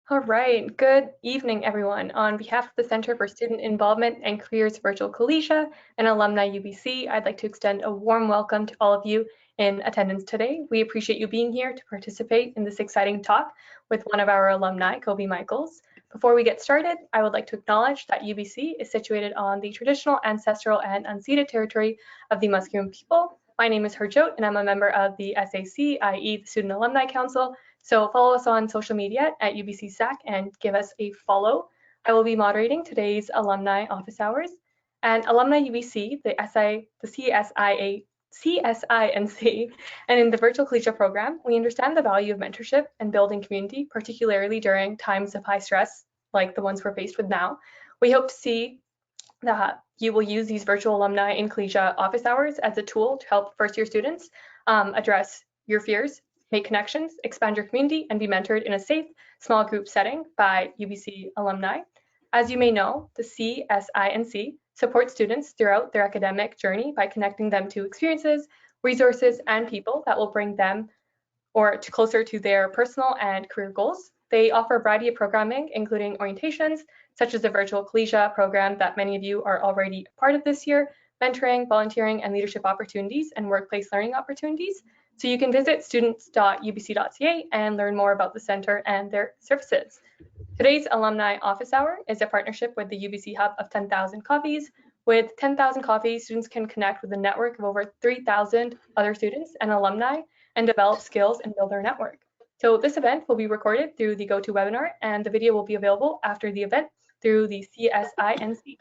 All right, good evening, everyone. On behalf of the Center for Student Involvement and Careers Virtual Collegia and Alumni UBC, I'd like to extend a warm welcome to all of you in attendance today. We appreciate you being here to participate in this exciting talk with one of our alumni, Koby Michaels. Before we get started, I would like to acknowledge that UBC is situated on the traditional, ancestral, and unceded territory of the Musqueam people. My name is Harjot, and I'm a member of the SAC, i.e. the Student Alumni Council. So follow us on social media at UBC SAC and give us a follow. I will be moderating today's Alumni Office Hours. And Alumni UBC, the CSINC, and in the Virtual Collegiate Program, we understand the value of mentorship and building community, particularly during times of high stress like the ones we're faced with now. We hope to see that you will use these virtual alumni in collegiate office hours as a tool to help first-year students address your fears, make connections, expand your community, and be mentored in a safe, small group setting by UBC alumni. As you may know, the CSINC supports students throughout their academic journey by connecting them to experiences, resources, and people that will bring them closer to their personal and career goals. They offer a variety of programming, including orientations, such as the virtual collegia program that many of you are already a part of this year, mentoring, volunteering, and leadership opportunities and workplace learning opportunities. So you can visit students.ubc.ca and learn more about the center and their services. Today's Alumni Office Hour is a partnership with the UBC Hub of 10,000 Coffees. With 10,000 coffees, students can connect with a network of over 3,000 other students and alumni and develop skills and build their network. So this event will be recorded through the GoToWebinar, and the video will be available after the event through the CSINC.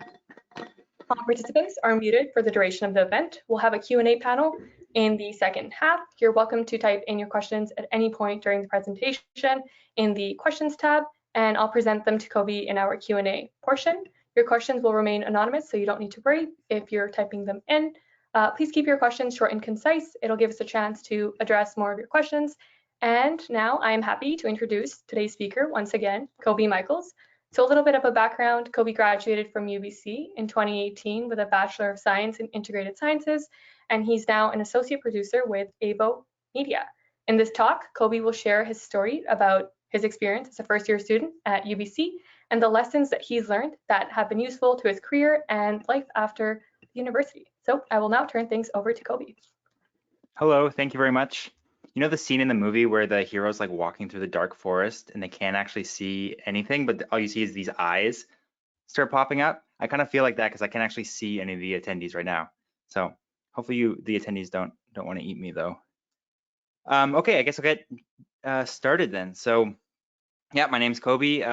All participants are muted for the duration of the event. We'll have a Q&A panel in the second half. You're welcome to type in your questions at any point during the presentation in the questions tab, and I'll present them to Koby in our Q&A portion. Your questions will remain anonymous, so you don't need to worry if you're typing them in. Please keep your questions short and concise. It'll give us a chance to address more of your questions. And now I'm happy to introduce today's speaker once again, Koby Michaels. So a little bit of a background, Koby graduated from UBC in 2018 with a Bachelor of Science in Integrated Sciences, and he's now an associate producer with Avo Media. In this talk, Koby will share his story about his experience as a first-year student at UBC and the lessons that he's learned that have been useful to his career and life after university. So I will now turn things over to Koby. Hello, thank you very much. You know the scene in the movie where the hero's like walking through the dark forest and they can't actually see anything, but all you see is these eyes start popping up? I kind of feel like that because I can't actually see any of the attendees right now. So hopefully the attendees don't want to eat me though. Okay, I guess I'll get started then. So yeah, my name's Koby,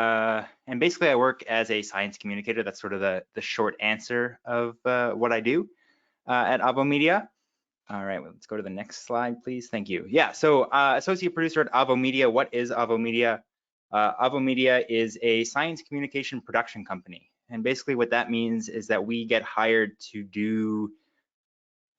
and basically I work as a science communicator. That's sort of the short answer of what I do at Avo Media. All right, well, let's go to the next slide, please. Thank you. Yeah, so associate producer at Avo Media. What is Avo Media? Avo Media is a science communication production company. And basically what that means is that we get hired to do,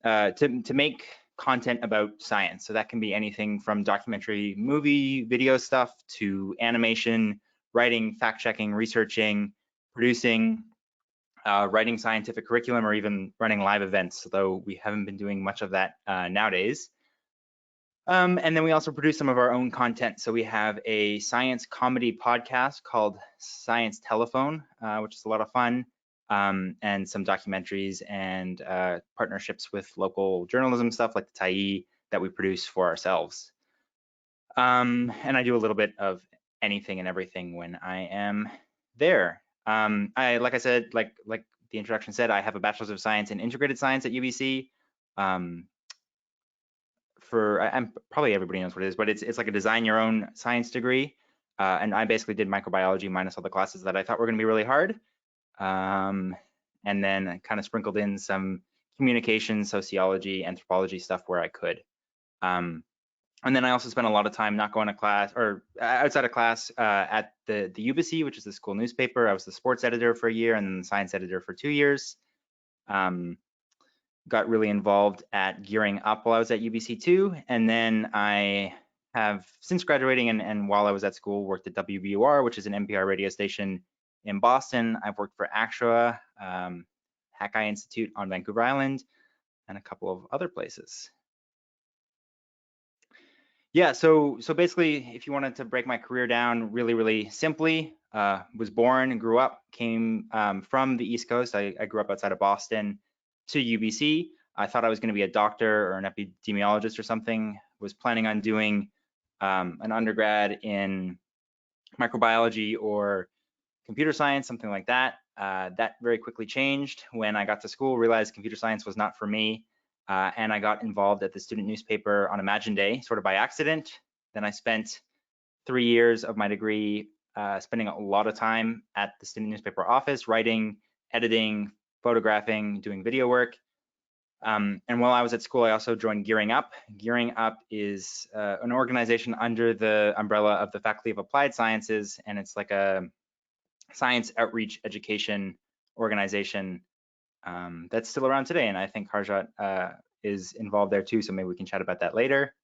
to make content about science. So that can be anything from documentary, movie, video stuff to animation, writing, fact checking, researching, producing, writing scientific curriculum, or even running live events, though we haven't been doing much of that nowadays. And then we also produce some of our own content. So we have a science comedy podcast called Science Telephone, which is a lot of fun, and some documentaries and partnerships with local journalism stuff like the Tyee that we produce for ourselves. And I do a little bit of anything and everything when I am there. Like I said, like the introduction said, I have a Bachelor's of Science in Integrated Science at UBC. I'm probably everybody knows what it is, but it's like a design your own science degree. And I basically did microbiology minus all the classes that I thought were going to be really hard. And then I kind of sprinkled in some communication, sociology, anthropology stuff where I could. And then I also spent a lot of time not going to class or outside of class at the UBC, which is the school newspaper. I was the sports editor for a year and then the science editor for 2 years. Got really involved at Gearing Up while I was at UBC too. And then I have since graduating and while I was at school worked at WBUR, which is an NPR radio station in Boston. I've worked for ACTRA, Hackeye Institute on Vancouver Island, and a couple of other places. Yeah, so basically, if you wanted to break my career down really simply, was born and grew up, came from the East Coast. I grew up outside of Boston to UBC. I thought I was going to be a doctor or an epidemiologist or something. Was planning on doing an undergrad in microbiology or computer science, something like that. That very quickly changed when I got to school, realized computer science was not for me, and I got involved at the student newspaper on Imagine Day, sort of by accident. Then I spent 3 years of my degree spending a lot of time at the student newspaper office, writing, editing, photographing, doing video work. And while I was at school, I also joined Gearing Up. Gearing Up is an organization under the umbrella of the Faculty of Applied Sciences, and it's like a science outreach education organization that's still around today. And I think Harjot is involved there too, so maybe we can chat about that later.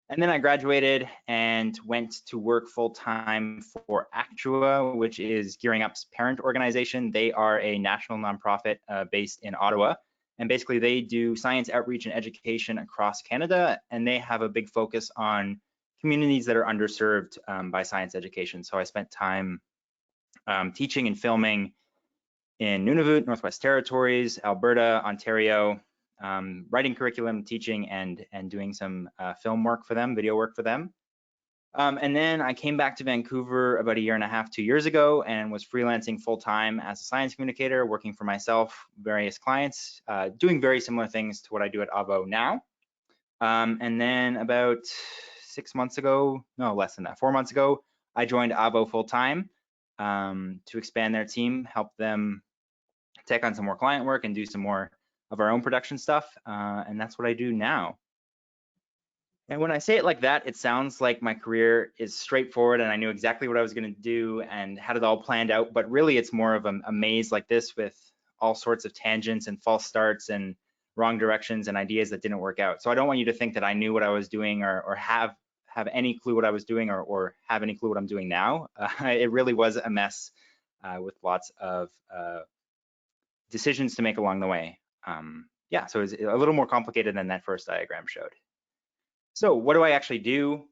And then I graduated and went to work full-time for Actua, which is Gearing Up's parent organization. They are a national nonprofit based in Ottawa. And basically they do science outreach and education across Canada, and they have a big focus on communities that are underserved by science education. So I spent time teaching and filming in Nunavut, Northwest Territories, Alberta, Ontario, writing curriculum, teaching, and doing some film work for them, video work for them. And then I came back to Vancouver about 1.5 years, 2 years ago, and was freelancing full-time as a science communicator, working for myself, various clients, doing very similar things to what I do at Avo now. And then about 6 months ago, no, less than that, 4 months ago, I joined Avo full-time to expand their team, help them take on some more client work and do some more of our own production stuff. And that's what I do now. And when I say it like that, it sounds like my career is straightforward and I knew exactly what I was going to do and had it all planned out. But really, it's more of a maze like this with all sorts of tangents and false starts and wrong directions and ideas that didn't work out. So I don't want you to think that I knew what I was doing or have any clue what I was doing or have any clue what I'm doing now. It really was a mess with lots of decisions to make along the way. Yeah, so it's a little more complicated than that first diagram showed. So what do I actually do?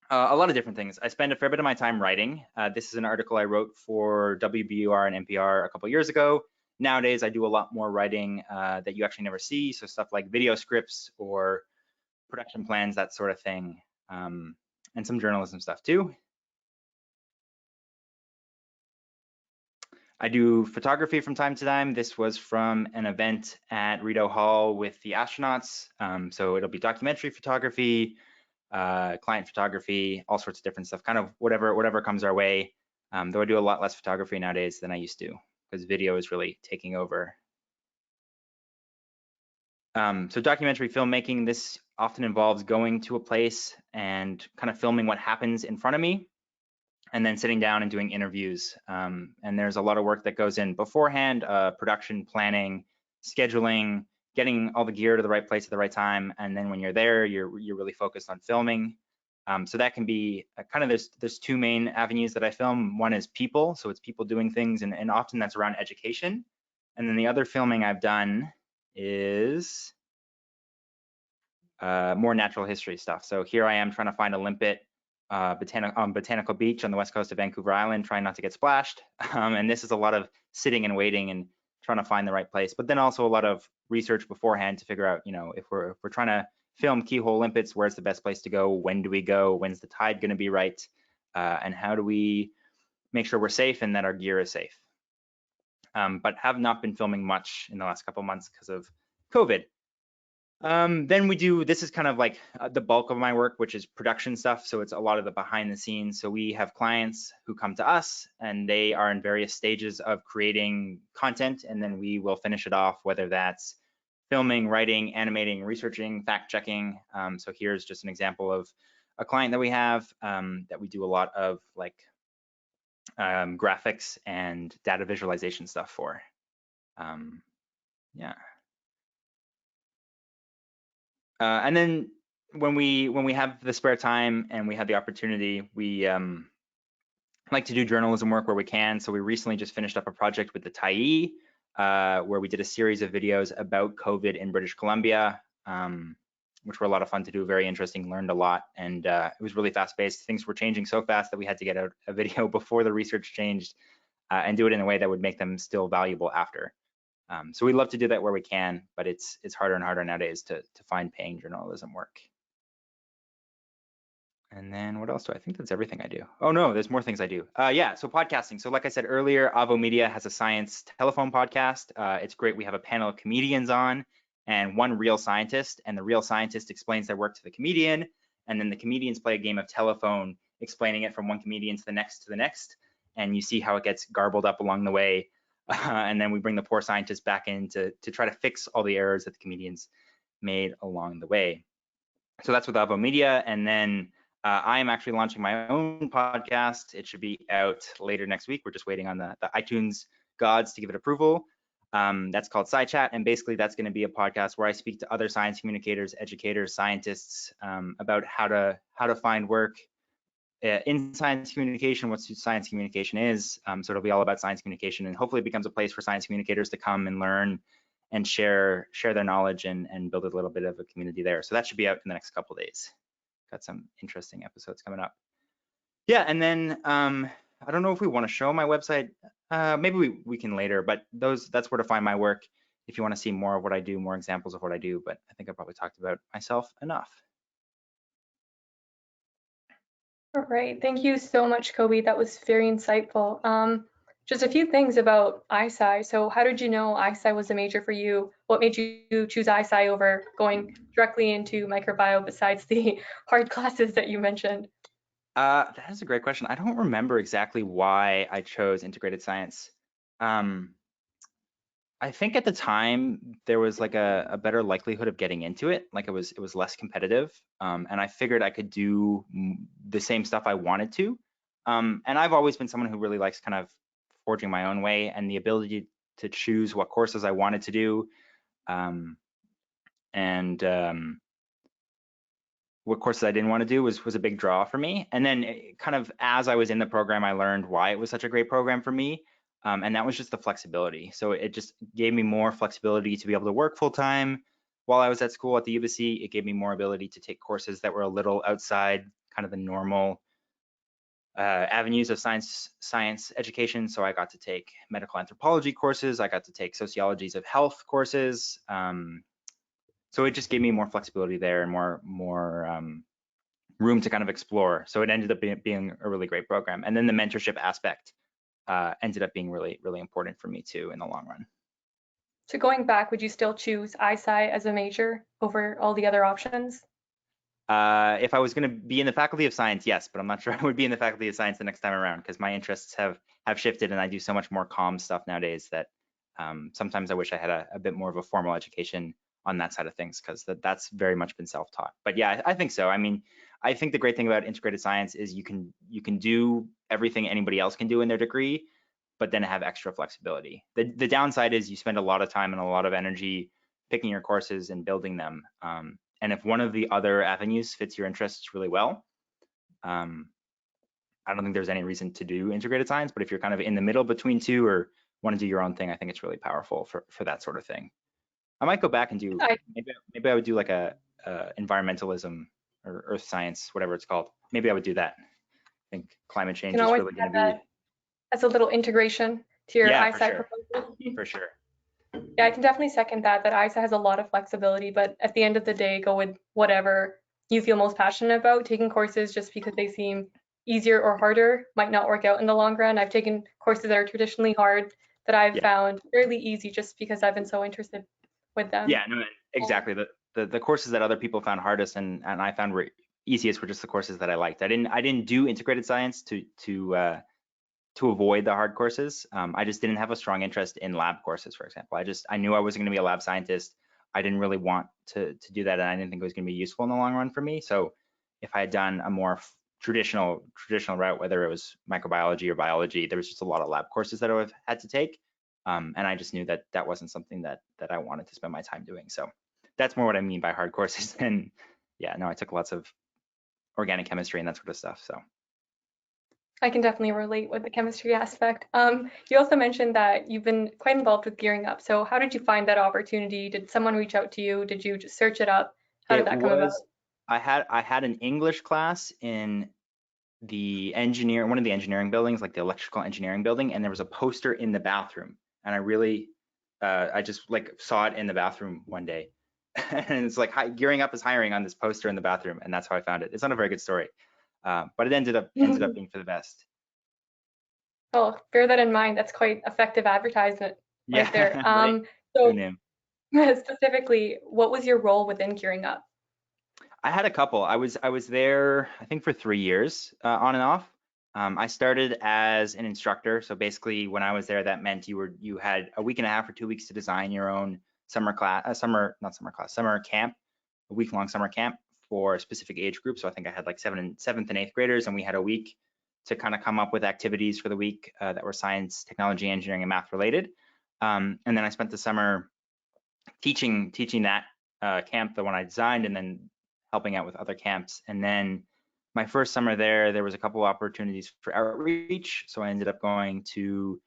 A lot of different things. I spend a fair bit of my time writing. This is an article I wrote for WBUR and NPR a couple years ago. Nowadays, I do a lot more writing that you actually never see. So stuff like video scripts or production plans, that sort of thing, and some journalism stuff too. I do photography from time to time. This was from an event at Rideau Hall with the astronauts. So it'll be documentary photography, client photography, all sorts of different stuff, kind of whatever comes our way. Though I do a lot less photography nowadays than I used to because video is really taking over. So documentary filmmaking, this often involves going to a place and kind of filming what happens in front of me, and then sitting down and doing interviews. And there's a lot of work that goes in beforehand, production, planning, scheduling, getting all the gear to the right place at the right time. And then when you're there, you're really focused on filming. So that can be kind of, there's two main avenues that I film. One is people, so it's people doing things, and often that's around education. And then the other filming I've done is more natural history stuff. So here I am trying to find a limpet Botanical Beach on the west coast of Vancouver Island, trying not to get splashed. And this is a lot of sitting and waiting and trying to find the right place, but then also a lot of research beforehand to figure out, you know, if we're trying to film keyhole limpets, where's the best place to go? When do we go? When's the tide going to be right? And how do we make sure we're safe and that our gear is safe? But have not been filming much in the last couple of months because of COVID. Then we do, this is kind of like the bulk of my work, which is production stuff. So it's a lot of the behind the scenes. So we have clients who come to us and they are in various stages of creating content, and then we will finish it off, whether that's filming, writing, animating, researching, fact checking. So here's just an example of a client that we have that we do a lot of like graphics and data visualization stuff for. Yeah. And then when we have the spare time and we have the opportunity, we like to do journalism work where we can. So we recently just finished up a project with the Tyee, where we did a series of videos about COVID in British Columbia. which were a lot of fun to do, very interesting, learned a lot, and it was really fast-paced. Things were changing so fast that we had to get out a video before the research changed and do it in a way that would make them still valuable after. So we love to do that where we can, but it's harder and harder nowadays to find paying journalism work. And then what else do I think? That's everything I do. Oh no, there's more things I do. Yeah, so podcasting. So like I said earlier, Avo Media has a science telephone podcast. It's great. We have a panel of comedians on and one real scientist, and the real scientist explains their work to the comedian, and then the comedians play a game of telephone, explaining it from one comedian to the next, and you see how it gets garbled up along the way. And then we bring the poor scientist back in to try to fix all the errors that the comedians made along the way. So that's with Avo Media, and then I am actually launching my own podcast. It should be out later next week. We're just waiting on the iTunes gods to give it approval. That's called SciChat, and basically that's going to be a podcast where I speak to other science communicators, educators, scientists about how to find work in science communication, what science communication is. So it'll be all about science communication, and hopefully it becomes a place for science communicators to come and learn and share their knowledge and build a little bit of a community there. So that should be out in the next couple of days. Got some interesting episodes coming up. Yeah, and then I don't know if we want to show my website. Maybe we can later, but that's where to find my work if you want to see more of what I do, more examples of what I do. But I think I probably talked about myself enough. All right, thank you so much, Koby. That was very insightful. Just a few things about ISci. So how did you know ISci was a major for you? What made you choose ISci over going directly into microbiome besides the hard classes that you mentioned? That is a great question. I don't remember exactly why I chose integrated science. I think at the time there was like a better likelihood of getting into it. Like it was less competitive, and I figured I could do the same stuff I wanted to. And I've always been someone who really likes kind of forging my own way and the ability to choose what courses I wanted to do, and what courses I didn't want to do was a big draw for me. And then kind of as I was in the program, I learned why it was such a great program for me. And that was just the flexibility. So it just gave me more flexibility to be able to work full time while I was at school at the UBC. It gave me more ability to take courses that were a little outside kind of the normal avenues of science education. So I got to take medical anthropology courses. I got to take sociologies of health courses. So it just gave me more flexibility there and more room to kind of explore. So it ended up being a really great program. And then the mentorship aspect ended up being really, really important for me too in the long run. So going back, would you still choose ISci as a major over all the other options? If I was going to be in the Faculty of Science, yes, but I'm not sure I would be in the Faculty of Science the next time around because my interests have shifted and I do so much more comm stuff nowadays that sometimes I wish I had a bit more of a formal education on that side of things because that's very much been self-taught. But yeah, I think so. I mean, I think the great thing about integrated science is you can do everything anybody else can do in their degree, but then have extra flexibility. The downside is you spend a lot of time and a lot of energy picking your courses and building them. And if one of the other avenues fits your interests really well, I don't think there's any reason to do integrated science, but if you're kind of in the middle between two or want to do your own thing, I think it's really powerful for that sort of thing. I might go back and do, maybe I would do like a environmentalism or earth science, whatever it's called. Maybe I would do that. I think climate change is really going to be. As a little integration to your ISci proposal. For sure. Yeah, I can definitely second that ISI has a lot of flexibility, but at the end of the day, go with whatever you feel most passionate about. Taking courses just because they seem easier or harder might not work out in the long run. I've taken courses that are traditionally hard that I've found fairly easy just because I've been so interested with them. Yeah, no, exactly. The courses that other people found hardest and I found were easiest were just the courses that I liked. I didn't do integrated science to avoid the hard courses. I just didn't have a strong interest in lab courses, for example. I knew I wasn't going to be a lab scientist. I didn't really want to do that, and I didn't think it was going to be useful in the long run for me. So if I had done a more traditional route, whether it was microbiology or biology, there was just a lot of lab courses that I would have had to take, and I just knew that wasn't something that I wanted to spend my time doing. So that's more what I mean by hard courses. And yeah, no, I took lots of organic chemistry and that sort of stuff. So. I can definitely relate with the chemistry aspect. You also mentioned that you've been quite involved with Gearing Up. So how did you find that opportunity? Did someone reach out to you? Did you just search it up? How did It that come about? was, I had an English class in one of the engineering buildings, like the electrical engineering building, and there was a poster in the bathroom. And I just like saw it in the bathroom one day. And it's like, Gearing Up is hiring on this poster in the bathroom. And that's how I found it. It's not a very good story, but it ended up being for the best. Well, bear that in mind. That's quite effective advertisement right there. Yeah, right. Who So knew? specifically, what was your role within Gearing Up? I had a couple. I was there, I think, for 3 years, on and off. I started as an instructor, so basically, when I was there, that meant you had a week and a half or 2 weeks to design your own summer class, summer camp, a week-long summer camp for a specific age group. So I think I had like seventh and eighth graders, and we had a week to kind of come up with activities for the week, that were science, technology, engineering, and math related. And then I spent the summer teaching that, camp, the one I designed, and then helping out with other camps. And then my first summer there was a couple of opportunities for outreach. So I ended up going to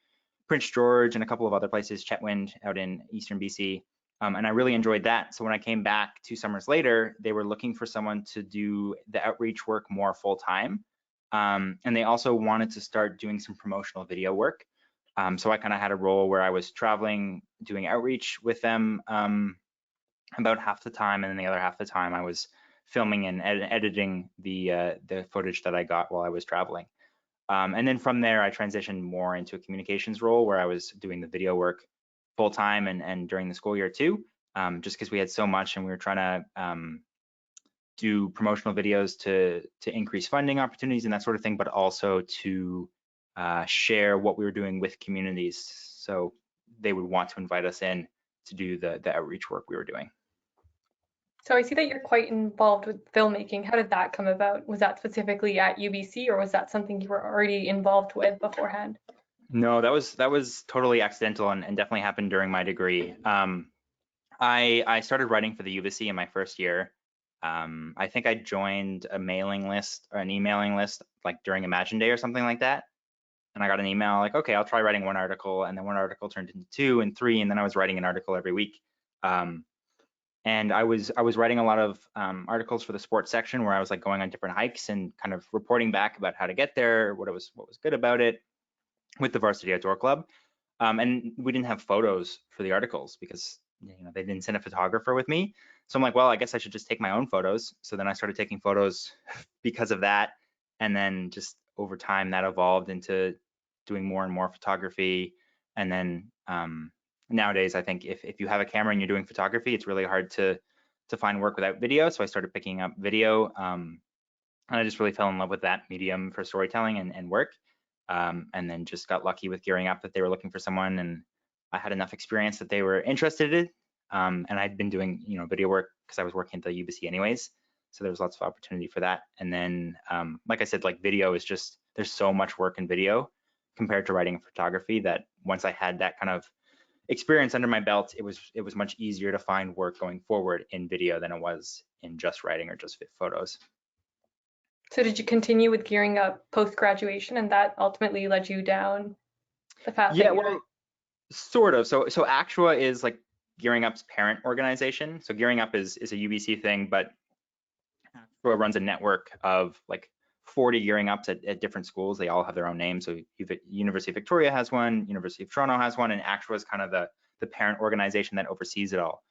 Prince George and a couple of other places, Chetwynd out in eastern BC. And I really enjoyed that. So when I came back 2 summers later, they were looking for someone to do the outreach work more full time. And they also wanted to start doing some promotional video work. So I kind of had a role where I was traveling, doing outreach with them, about half the time, and then the other half the time I was filming and editing the footage that I got while I was traveling. And then from there, I transitioned more into a communications role where I was doing the video work full time and during the school year too, just because we had so much and we were trying to, do promotional videos to increase funding opportunities and that sort of thing, but also to, share what we were doing with communities. So they would want to invite us in to do the outreach work we were doing. So I see that you're quite involved with filmmaking. How did that come about? Was that specifically at UBC, or was that something you were already involved with beforehand? No, that was totally accidental and definitely happened during my degree. I started writing for the UBC in my first year. I think I joined a mailing list or an emailing list like during Imagine Day or something like that. And I got an email like, okay, I'll try writing one article, and then one article turned into two and three, and then I was writing an article every week. Um, and I was writing a lot of, articles for the sports section where I was like going on different hikes and kind of reporting back about how to get there, what was good about it with the Varsity Outdoor Club. And we didn't have photos for the articles because they didn't send a photographer with me. So I'm like, well, I guess I should just take my own photos. So then I started taking photos because of that. And then just over time that evolved into doing more and more photography. And then, nowadays, I think if you have a camera and you're doing photography, it's really hard to find work without video. So I started picking up video. And I just really fell in love with that medium for storytelling and work. And then just got lucky with Gearing Up that they were looking for someone, and I had enough experience that they were interested in. And I'd been doing, video work because I was working at the UBC anyways. So there was lots of opportunity for that. And then, like I said, like video is just, there's so much work in video compared to writing and photography that once I had that kind of experience under my belt, it was much easier to find work going forward in video than it was in just writing or just photos. So did you continue with Gearing Up post graduation, and that ultimately led you down the path that Yeah, you're? well, sort of. So Actua is like Gearing Up's parent organization. So Gearing Up is a UBC thing, but Actua runs a network of like 40 Gearing Ups at different schools. They all have their own names. So University of Victoria has one, University of Toronto has one, and Actua is kind of the parent organization that oversees it all.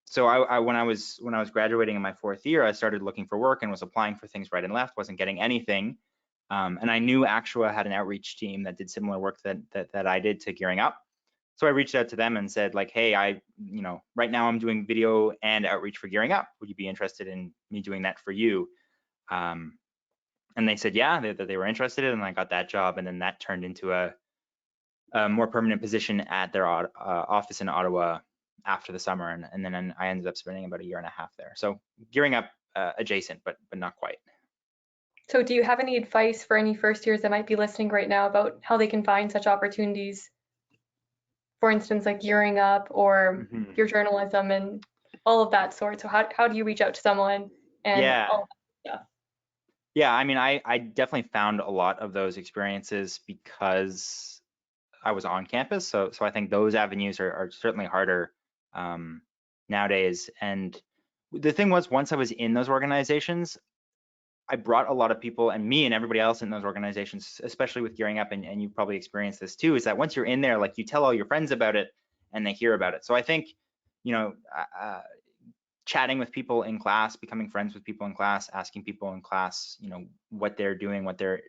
So when I was graduating in my fourth year, I started looking for work and was applying for things right and left, wasn't getting anything. And I knew Actua had an outreach team that did similar work that I did to Gearing Up. So I reached out to them and said like, hey, right now I'm doing video and outreach for Gearing Up. Would you be interested in me doing that for you? Um, and they said, yeah, that they were interested in, and I got that job. And then that turned into a more permanent position at their office in Ottawa after the summer. And then I ended up spending about a year and a half there. So Gearing Up, adjacent, but not quite. So do you have any advice for any first years that might be listening right now about how they can find such opportunities? For instance, like Gearing Up or Mhm. your journalism and all of that sort. So how do you reach out to someone and Yeah. all of that stuff? Yeah, I mean, I definitely found a lot of those experiences because I was on campus. So I think those avenues are certainly harder, nowadays. And the thing was, once I was in those organizations, I brought a lot of people, and me and everybody else in those organizations, especially with gearing up, and you've probably experienced this too, is that once you're in there, like you tell all your friends about it and they hear about it. So I think, you know, chatting with people in class, becoming friends with people in class, asking people in class, you know, what they're doing, what they're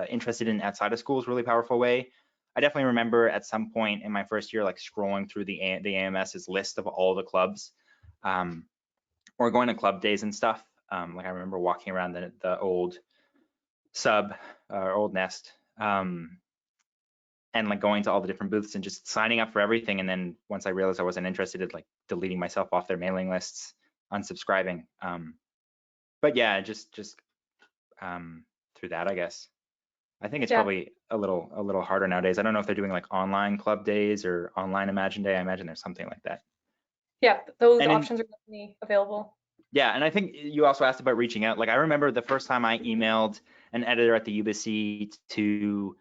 interested in outside of school is a really powerful way. I definitely remember at some point in my first year, like scrolling through the AMS's list of all the clubs, or going to club days and stuff. Like I remember walking around the old sub or old nest, and like going to all the different booths and just signing up for everything. And then once I realized I wasn't interested in, like deleting myself off their mailing lists, unsubscribing. But yeah, just through that, I guess. I think it's Yeah, probably a little harder nowadays. I don't know if they're doing like online club days or online Imagine Day. I imagine there's something like that. yeah, those And in options are definitely available. Yeah, and I think you also asked about reaching out. Like I remember the first time I emailed an editor at the UBC to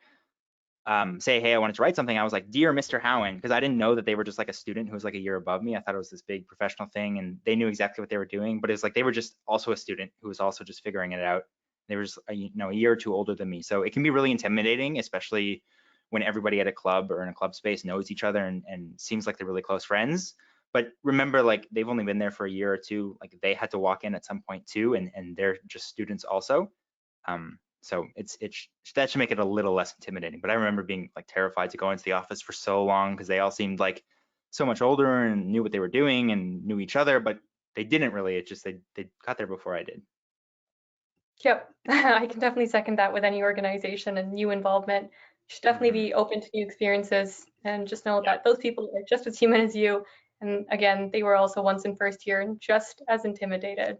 say, hey, I wanted to write something. I was like, dear Mr. Howen, because I didn't know that they were just like a student who was like a year above me. I thought it was this big professional thing, and they knew exactly what they were doing. But it's like they were just also a student who was also just figuring it out. They were just a year or two older than me, so it can be really intimidating, especially when everybody at a club or in a club space knows each other and seems like they're really close friends. But remember, like they've only been there for a year or two. Like they had to walk in at some point too, and they're just students also. So that should make it a little less intimidating. But I remember being like terrified to go into the office for so long because they all seemed like so much older and knew what they were doing and knew each other, but they didn't really. It just they got there before I did. Yep, I can definitely second that with any organization and new involvement. You should definitely Hmm. be open to new experiences and just know Yeah. that those people are just as human as you. And again, they were also once in first year and just as intimidated.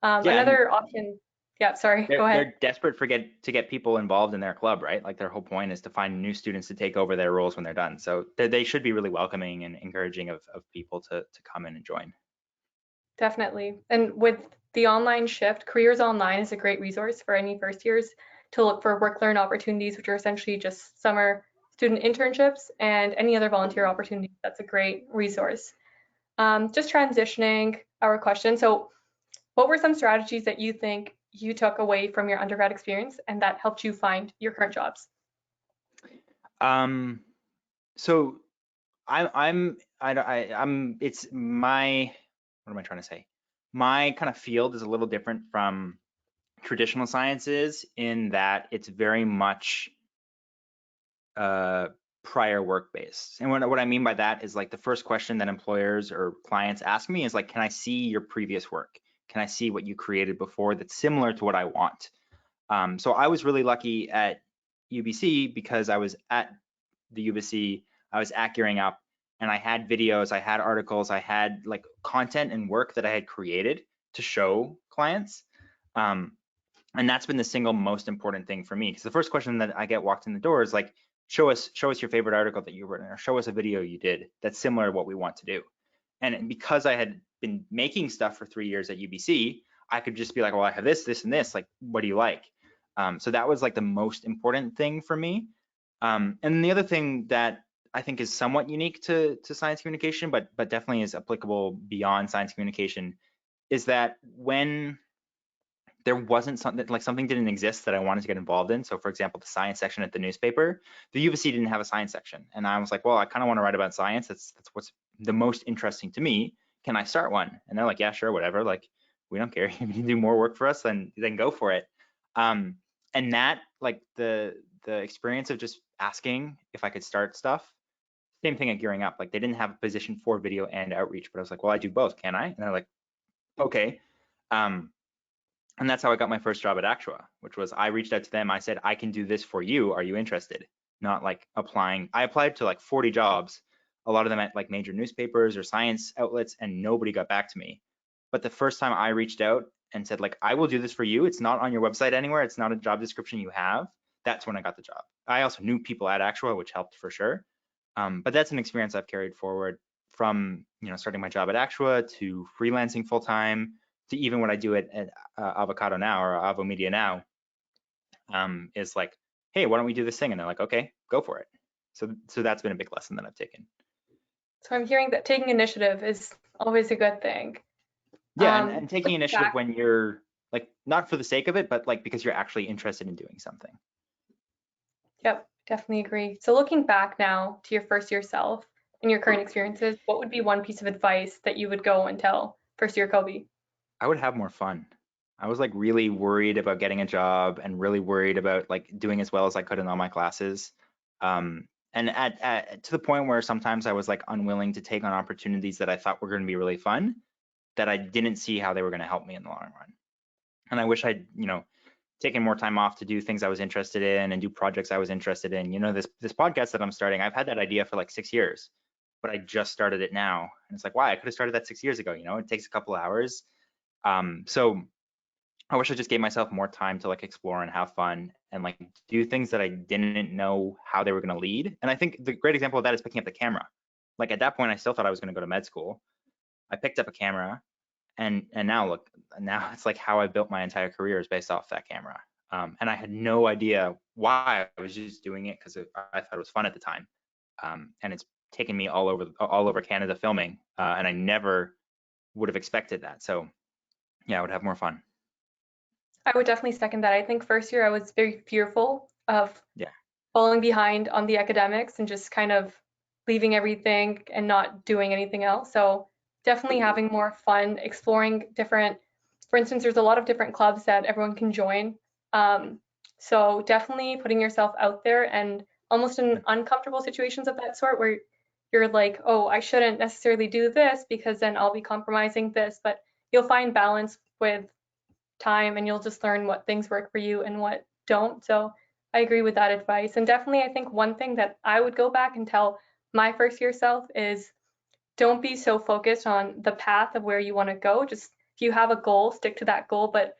Yeah, and Another option, yeah, sorry, they're go ahead. they're desperate to get people involved in their club, right? Like their whole point is to find new students to take over their roles when they're done. So they should be really welcoming and encouraging of people to come in and join. Definitely. And with the online shift, Careers Online is a great resource for any first years to look for work learn opportunities, which are essentially just summer student internships and any other volunteer opportunities. That's a great resource. Just transitioning our question. So, what were some strategies that you think you took away from your undergrad experience and that helped you find your current jobs? Um, so I'm it's my what am I trying to say? My kind of field is a little different from traditional sciences in that it's very much uh, prior work based. And what I mean by that is like the first question that employers or clients ask me is like, can I see your previous work? Can I see what you created before that's similar to what I want? So I was really lucky at UBC because I was at the UBC, I was at Gearing Up, and I had videos, I had articles, I had like content and work that I had created to show clients. Um, and that's been the single most important thing for me because the first question that I get walked in the door is like, show us your favorite article that you wrote, or show us a video you did that's similar to what we want to do. And because I had been making stuff for 3 years at UBC, I could just be like, well, I have this, and this. Like, what do you like? So that was like the most important thing for me. And the other thing that I think is somewhat unique to science communication, but definitely is applicable beyond science communication, is that when there wasn't something like something didn't exist that I wanted to get involved in. So for example, the science section at the newspaper, the UBC didn't have a science section. And I was like, well, I kind of want to write about science. That's what's the most interesting to me. Can I start one? And they're like, yeah, sure, whatever. Like, we don't care. If you do more work for us, then go for it. And that like the experience of just asking if I could start stuff. Same thing at Gearing Up. Like they didn't have a position for video and outreach, but I was like, well, I do both, can I? And they're like, okay. Um, and that's how I got my first job at Actua, which was I reached out to them. I said, I can do this for you. Are you interested? Not like applying. I applied to like 40 jobs, a lot of them at like major newspapers or science outlets, and nobody got back to me. But the first time I reached out and said, like, I will do this for you. It's not on your website anywhere. It's not a job description you have. That's when I got the job. I also knew people at Actua, which helped for sure. But that's an experience I've carried forward from, starting my job at Actua to freelancing full time to even what I do at Avocado now or Avo Media now, is like, hey, why don't we do this thing? And they're like, okay, go for it. So that's been a big lesson that I've taken. So I'm hearing that taking initiative is always a good thing. Yeah, and taking Looking initiative back, when you're like not for the sake of it, but like because you're actually interested in doing something. yep, definitely agree. So looking back now to your first year self and your current experiences, what would be one piece of advice that you would go and tell first year Kobe? I would have more fun. I was like really worried about getting a job and really worried about like doing as well as I could in all my classes. And to the point where sometimes I was like unwilling to take on opportunities that I thought were going to be really fun, that I didn't see how they were going to help me in the long run. And I wish I'd, taken more time off to do things I was interested in and do projects I was interested in. This podcast that I'm starting, I've had that idea for like 6 years, but I just started it now. And it's like, why? I could have started that 6 years ago. It takes a couple of hours. So I wish I just gave myself more time to like explore and have fun and like do things that I didn't know how they were going to lead. And I think the great example of that is picking up the camera. Like at that point, I still thought I was going to go to med school. I picked up a camera, and now look, now it's like how I built my entire career is based off that camera. And I had no idea why. I was just doing it because I thought it was fun at the time. And it's taken me all over Canada filming, and I never would have expected that. So yeah, I would have more fun. I would definitely second that. I think first year I was very fearful of Yeah. falling behind on the academics and just kind of leaving everything and not doing anything else. So definitely having more fun, exploring different, for instance, there's a lot of different clubs that everyone can join. Um, so definitely putting yourself out there and almost in uncomfortable situations of that sort where you're like, oh, I shouldn't necessarily do this because then I'll be compromising this, but you'll find balance with time and you'll just learn what things work for you and what don't. So I agree with that advice. And definitely, I think one thing that I would go back and tell my first year self is don't be so focused on the path of where you want to go. Just if you have a goal, stick to that goal, but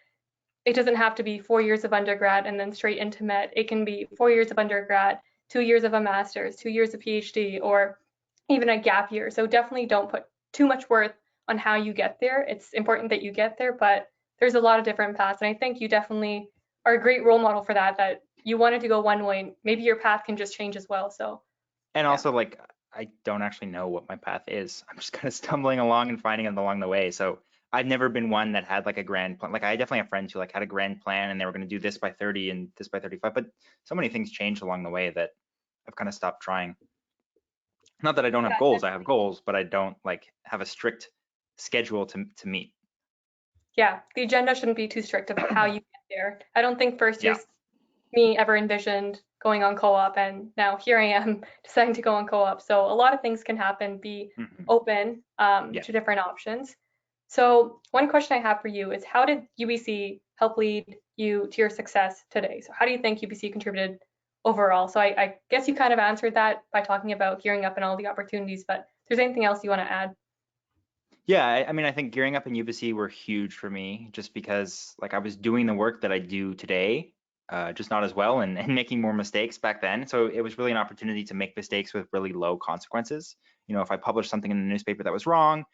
it doesn't have to be 4 years of undergrad and then straight into med. It can be 4 years of undergrad, 2 years of a master's, 2 years of PhD, or even a gap year. So definitely don't put too much worth on how you get there. It's important that you get there, but there's a lot of different paths. And I think you definitely are a great role model for that, that you wanted to go one way. Maybe your path can just change as well. So And yeah. also like I don't actually know what my path is. I'm just kind of stumbling along and finding it along the way. So I've never been one that had like a grand plan. Like I definitely have friends who like had a grand plan and they were going to do this by 30 and this by 35, but so many things changed along the way that I've kind of stopped trying. Not that I don't have Yeah, goals, I have definitely. goals, but I don't like have a strict schedule to meet. Yeah, the agenda shouldn't be too strict of how you get there. I don't think first Yeah. year's me ever envisioned going on co-op, and now here I am deciding to go on co-op. So a lot of things can happen. Be Hmm. open Yeah. to different options. So one question I have for you is, how did UBC help lead you to your success today? So how do you think UBC contributed overall? So I guess you kind of answered that by talking about gearing up and all the opportunities, but if there's anything else you want to add? Yeah, I mean, I think gearing up in UBC were huge for me just because like I was doing the work that I do today, just not as well and making more mistakes back then. So it was really an opportunity to make mistakes with really low consequences. If I published something in the newspaper that was wrong,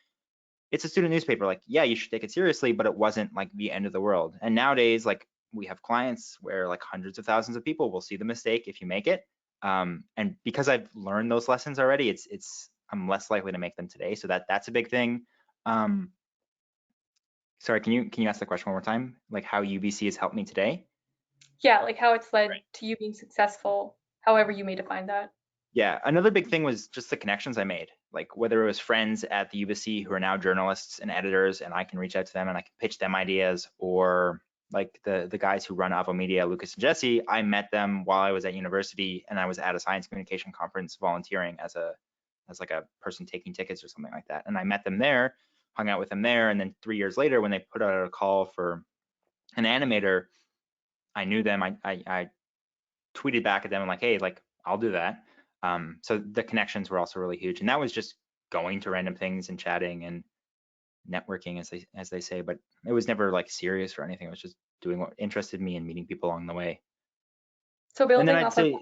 it's a student newspaper. Like, yeah, you should take it seriously, but it wasn't like the end of the world. And nowadays, like we have clients where like hundreds of thousands of people will see the mistake if you make it. And because I've learned those lessons already, it's I'm less likely to make them today. So that's a big thing. Um, Sorry, can you ask the question one more time? Like how UBC has helped me today? Yeah, like how it's led Right. to you being successful, however you may define that. Yeah, another big thing was just the connections I made. Like whether it was friends at the UBC who are now journalists and editors, and I can reach out to them and I can pitch them ideas, or like the guys who run Avo Media, Lucas and Jesse. I met them while I was at university, and I was at a science communication conference volunteering as like a person taking tickets or something like that. And I met them there, hung out with them there, and then 3 years later, when they put out a call for an animator, I knew them. I tweeted back at them and like, hey, like I'll do that. So the connections were also really huge, and that was just going to random things and chatting and networking, as they say. But it was never like serious or anything. It was just doing what interested me and meeting people along the way. So And then building I'd off of, say,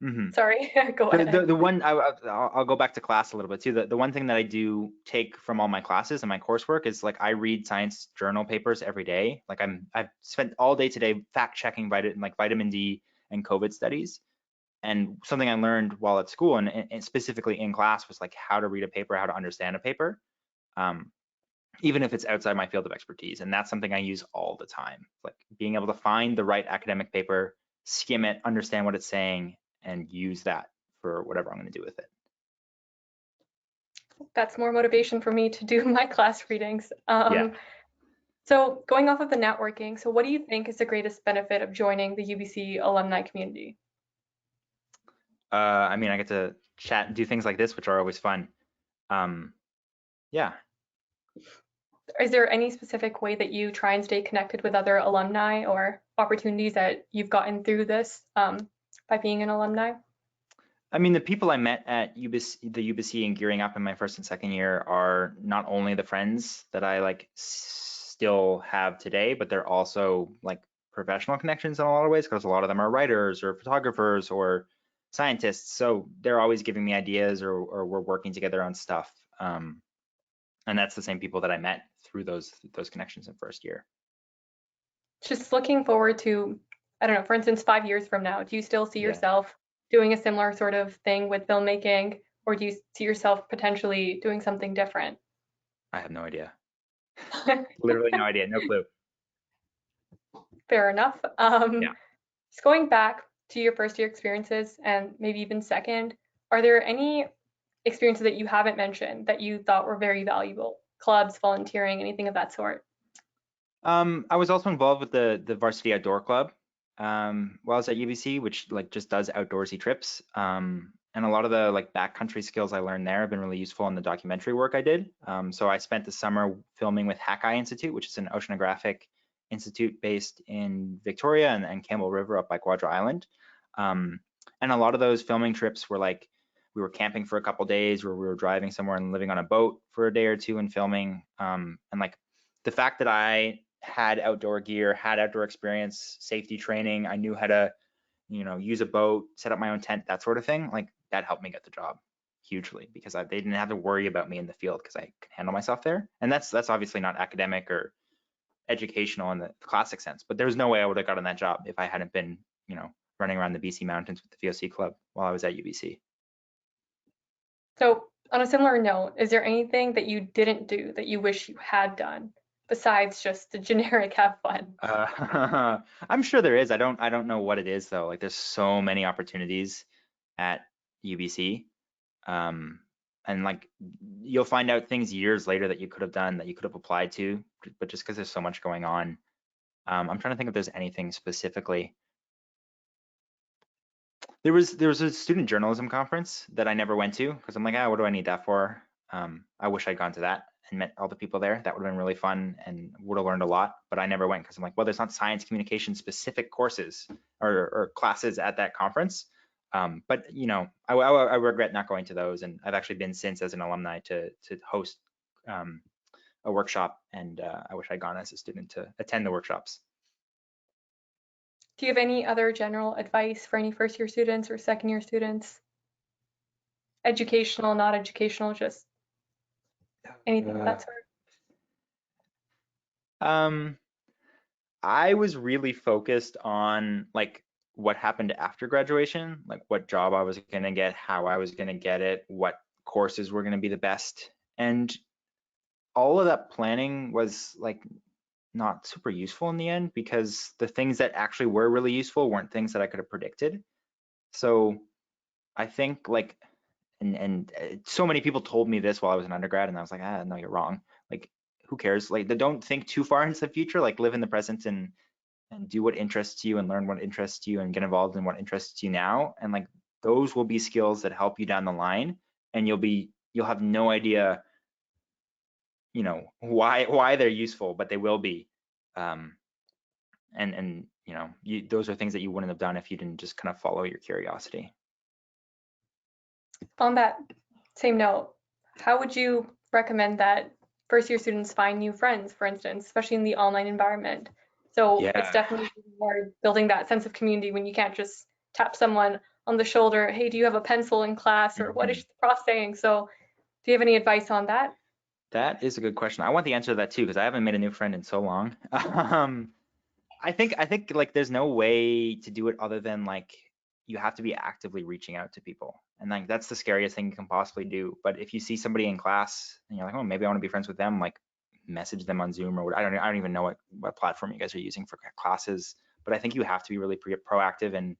mhm. sorry, go the ahead. the, the one I'll go back to class a little bit too. The one thing that I do take from all my classes and my coursework is like I read science journal papers every day. Like I've spent all day today fact checking vitamin D and COVID studies. And something I learned while at school and specifically in class was like how to read a paper, how to understand a paper. Um, even if it's outside my field of expertise. And that's something I use all the time, like being able to find the right academic paper, skim it, understand what it's saying, and use that for whatever I'm going to do with it. That's more motivation for me to do my class readings. Yeah. So going off of the networking, so what do you think is the greatest benefit of joining the UBC alumni community? I mean, I get to chat and do things like this, which are always fun. Yeah. Is there any specific way that you try and stay connected with other alumni or opportunities that you've gotten through this by being an alumni? I mean, the people I met at UBC, the UBC and gearing up in my first and second year are not only the friends that I like still have today, but they're also like professional connections in a lot of ways, because a lot of them are writers or photographers or scientists. So they're always giving me ideas, or we're working together on stuff. And that's the same people that I met through those connections in first year. Just looking forward to, I don't know, for instance, 5 years from now, do you still see Yeah, yourself doing a similar sort of thing with filmmaking, or do you see yourself potentially doing something different? I have no idea. Literally no idea, no clue. Fair enough. Yeah. Just going back to your first year experiences and maybe even second, are there any experiences that you haven't mentioned that you thought were very valuable? Clubs, volunteering, anything of that sort? I was also involved with the varsity outdoor club while I was at UBC, which like just does outdoorsy trips. And a lot of the like backcountry skills I learned there have been really useful in the documentary work I did. So I spent the summer filming with Hackeye Institute, which is an oceanographic institute based in Victoria and Campbell River up by Quadra Island. And a lot of those filming trips were like we were camping for a couple days, or we were driving somewhere and living on a boat for a day or two and filming. And like the fact that I had outdoor gear, had outdoor experience, safety training, I knew how to, use a boat, set up my own tent, that sort of thing. Like that helped me get the job hugely, because they didn't have to worry about me in the field because I could handle myself there. And that's obviously not academic or educational in the classic sense, but there's no way I would have gotten that job if I hadn't been, running around the BC mountains with the VOC club while I was at UBC. So, on a similar note, is there anything that you didn't do that you wish you had done besides just the generic have fun? I'm sure there is. I don't know what it is though. Like there's so many opportunities at UBC. Um, and like you'll find out things years later that you could have done, that you could have applied to, but just because there's so much going on. I'm trying to think if there's anything specifically. There was a student journalism conference that I never went to because I'm like, what do I need that for? I wish I'd gone to that and met all the people there. That would have been really fun and would have learned a lot. But I never went because I'm like, well, there's not science communication specific courses or classes at that conference. But I regret not going to those, and I've actually been since as an alumni to host a workshop, and I wish I'd gone as a student to attend the workshops. Do you have any other general advice for any first year students or second year students? Educational, not educational, just anything of Uh, that sort? um, I was really focused on like what happened after graduation, like what job I was gonna get, how I was gonna get it, what courses were gonna be the best. And all of that planning was like not super useful in the end, because the things that actually were really useful weren't things that I could have predicted. So I think like and so many people told me this while I was an undergrad, and I was like, no, you're wrong. Like, who cares? Like, don't think too far into the future. Like, live in the present and do what interests you and learn what interests you and get involved in what interests you now. And like, those will be skills that help you down the line, and you'll have no idea, why they're useful, but they will be. Um, and those are things that you wouldn't have done if you didn't just kind of follow your curiosity. On that same note, how would you recommend that first year students find new friends, for instance, especially in the online environment? So it's Yeah. definitely more building that sense of community when you can't just tap someone on the shoulder, hey, do you have a pencil in class, or what is Mhm. the prof saying? So do you have any advice on that? That is a good question. I want the answer to that too, because I haven't made a new friend in so long. I think like there's no way to do it other than like you have to be actively reaching out to people. And like that's the scariest thing you can possibly do. But if you see somebody in class and you're like, oh, maybe I want to be friends with them, like message them on Zoom or what. I don't even know what platform you guys are using for classes, but I think you have to be really proactive and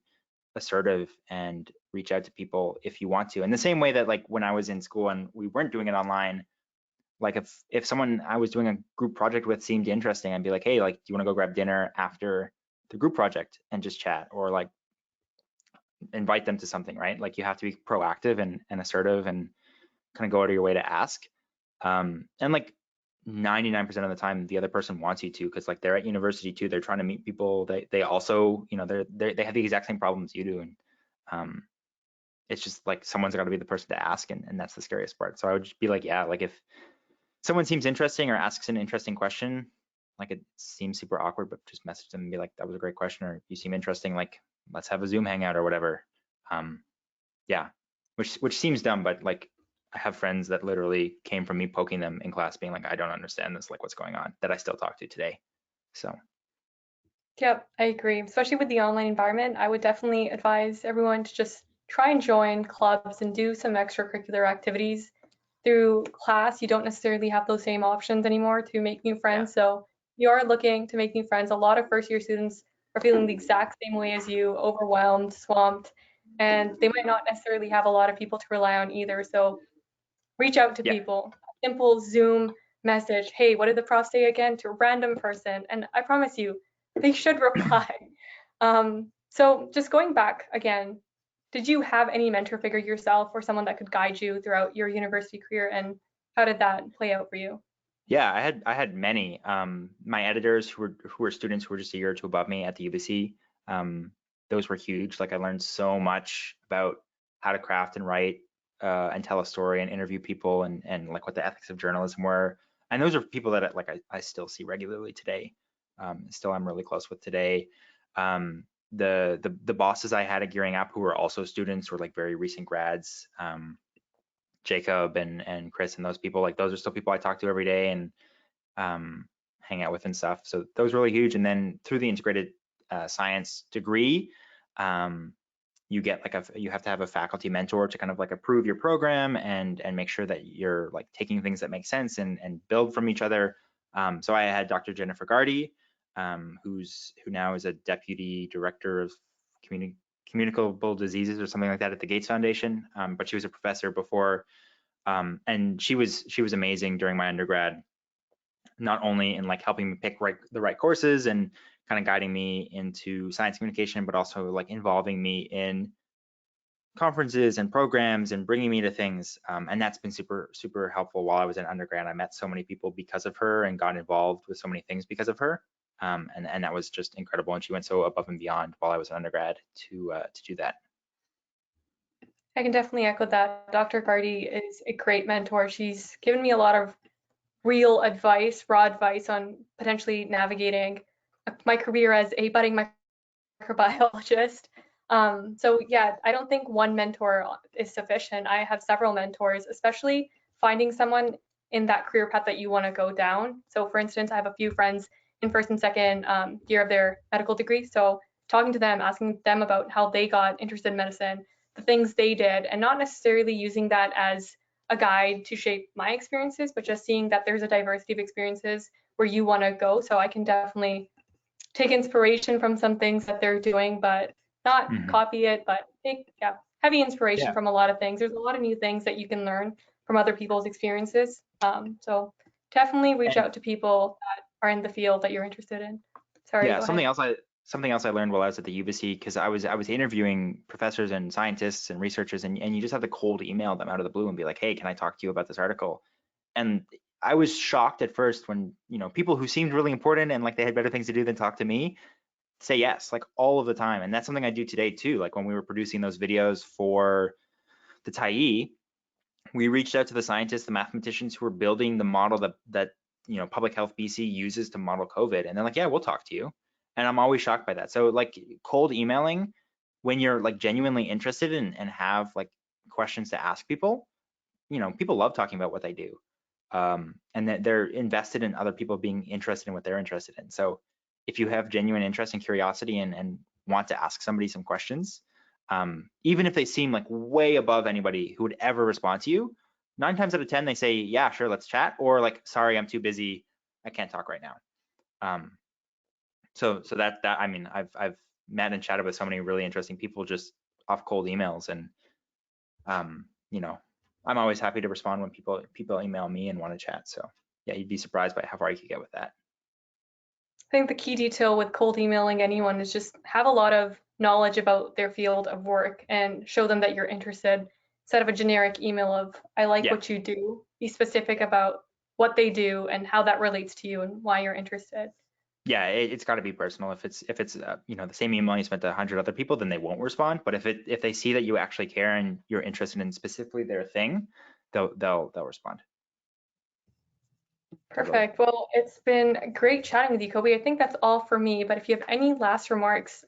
assertive and reach out to people if you want to. In the same way that like when I was in school and we weren't doing it online, like if someone I was doing a group project with seemed interesting, I'd be like, hey, like, do you want to go grab dinner after the group project and just chat, or like invite them to something, right? Like you have to be proactive and assertive and kind of go out of your way to ask. And like 99% of the time, the other person wants you to, because like they're at university too. They're trying to meet people. They also, you know, they have the exact same problems you do, and it's just like someone's got to be the person to ask, and that's the scariest part. So I would just be like, yeah, like if someone seems interesting or asks an interesting question, like it seems super awkward, but just message them and be like, that was a great question, or you seem interesting, like let's have a Zoom hangout or whatever. Yeah, which seems dumb, but like I have friends that literally came from me poking them in class, being like, I don't understand this, like what's going on, that I still talk to today. So Yep, I agree. Especially with the online environment, I would definitely advise everyone to just try and join clubs and do some extracurricular activities. Through class, you don't necessarily have those same options anymore to make new yeah, friends. So you are looking to make new friends. A lot of first year students are feeling the exact same way as you, overwhelmed, swamped, and they might not necessarily have a lot of people to rely on either. So reach out to yeah, people. A simple Zoom message, hey, what did the prof say again, to a random person, and I promise you, they should reply. So just going back again, did you have any mentor figure yourself or someone that could guide you throughout your university career, and how did that play out for you? yeah. I had many. My editors who were students who were just a year or two above me at the UBC. Those were huge. Like I learned so much about how to craft and write and tell a story and interview people, and like what the ethics of journalism were. And those are people that like I still see regularly today. Still I'm really close with today. The bosses I had at Gearing Up who were also students were like very recent grads. Jacob and Chris and those people, like those are still people I talk to every day and hang out with and stuff. So those were really huge. And then through the integrated science degree, you get like you have to have a faculty mentor to kind of like approve your program and make sure that you're like taking things that make sense and build from each other. So I had Dr. Jennifer Gardy, who now is a deputy director of communicable diseases or something like that at the Gates Foundation. But she was a professor before, and she was amazing during my undergrad, not only in like helping me pick the right courses and kind of guiding me into science communication, but also like involving me in conferences and programs and bringing me to things. And that's been super, super helpful while I was in undergrad. I met so many people because of her and got involved with so many things because of her. And that was just incredible. And she went so above and beyond while I was an undergrad to do that. I can definitely echo that. Dr. Cardi is a great mentor. She's given me a lot of real advice, raw advice on potentially navigating my career as a budding microbiologist. So yeah, I don't think one mentor is sufficient. I have several mentors, especially finding someone in that career path that you want to go down. So for instance, I have a few friends in first and second year of their medical degree. So talking to them, asking them about how they got interested in medicine, the things they did, and not necessarily using that as a guide to shape my experiences, but just seeing that there's a diversity of experiences where you want to go. So I can definitely take inspiration from some things that they're doing, but not Mhm. copy it, but take, yeah, heavy inspiration Yeah. from a lot of things. There's a lot of new things that you can learn from other people's experiences. So definitely reach And out to people that are in the field that you're interested in. Sorry, yeah, go ahead. something else I learned while I was at the UBC, because I was interviewing professors and scientists and researchers, and you just have to cold email them out of the blue and be like, hey, can I talk to you about this article? And I was shocked at first when, people who seemed really important and like they had better things to do than talk to me say yes, like all of the time. And that's something I do today too. Like when we were producing those videos for the TIE, we reached out to the scientists, the mathematicians who were building the model that Public Health BC uses to model COVID, and they're like, yeah, we'll talk to you. And I'm always shocked by that. So like cold emailing when you're like genuinely interested and have like questions to ask people, people love talking about what they do, and that they're invested in other people being interested in what they're interested in. So if you have genuine interest and curiosity and want to ask somebody some questions, even if they seem like way above anybody who would ever respond to you, 9 times out of 10 they say, yeah, sure, let's chat, or like, sorry, I'm too busy, I can't talk right now. So that I mean, I've met and chatted with so many really interesting people just off cold emails, and you know, I'm always happy to respond when people email me and want to chat. So yeah, you'd be surprised by how far you could get with that. I think the key detail with cold emailing anyone is just have a lot of knowledge about their field of work and show them that you're interested instead of a generic email of I like Yeah, what you do. Be specific about what they do and how that relates to you and why you're interested. yeah, it's got to be personal. If it's you know, the same email you sent to 100 other people, then they won't respond. But if they see that you actually care and you're interested in specifically their thing, they'll respond. Totally. Perfect. Well, it's been great chatting with you, Koby. I think that's all for me, but if you have any last remarks,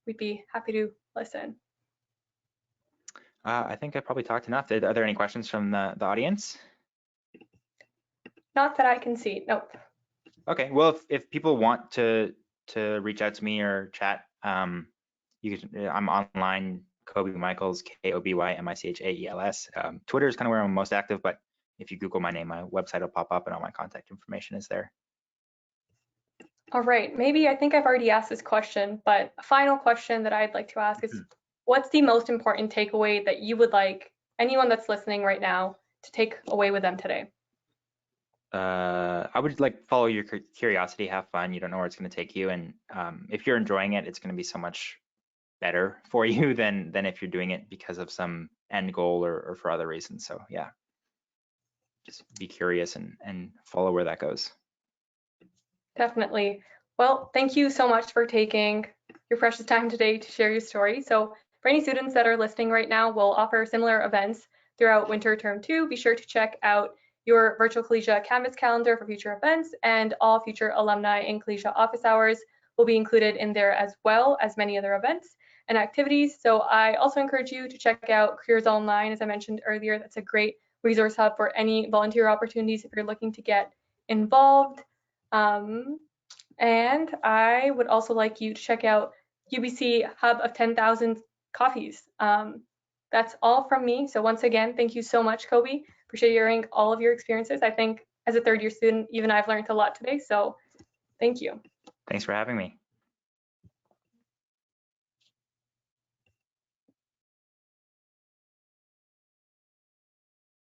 we'd be happy to listen. I think I probably talked enough. Are there any questions from the audience? Not that I can see. Nope. Okay. Well, if people want to reach out to me or chat, you can. I'm online. Koby Michaels, KobyMichaels. Twitter is kind of where I'm most active, but if you Google my name, my website will pop up and all my contact information is there. All right. Maybe I think I've already asked this question, but a final question that I'd like to ask is what's the most important takeaway that you would like anyone that's listening right now to take away with them today? I would like follow your curiosity, have fun. You don't know where it's going to take you, and if you're enjoying it, it's going to be so much better for you than if you're doing it because of some end goal or for other reasons. So yeah, just be curious and follow where that goes. Definitely. Well, thank you so much for taking your precious time today to share your story. So, for any students that are listening right now, we'll offer similar events throughout winter term 2. Be sure to check out your virtual collegiate Canvas calendar for future events, and all future alumni and collegiate office hours will be included in there, as well as many other events and activities. So I also encourage you to check out Careers Online, as I mentioned earlier. That's a great resource hub for any volunteer opportunities if you're looking to get involved. Um, and I would also like you to check out UBC Hub of 10,000 Coffees. That's all from me. So once again, thank you so much, Koby, for sharing all of your experiences. I think as a third year student, even I've learned a lot today. So thank you. Thanks for having me.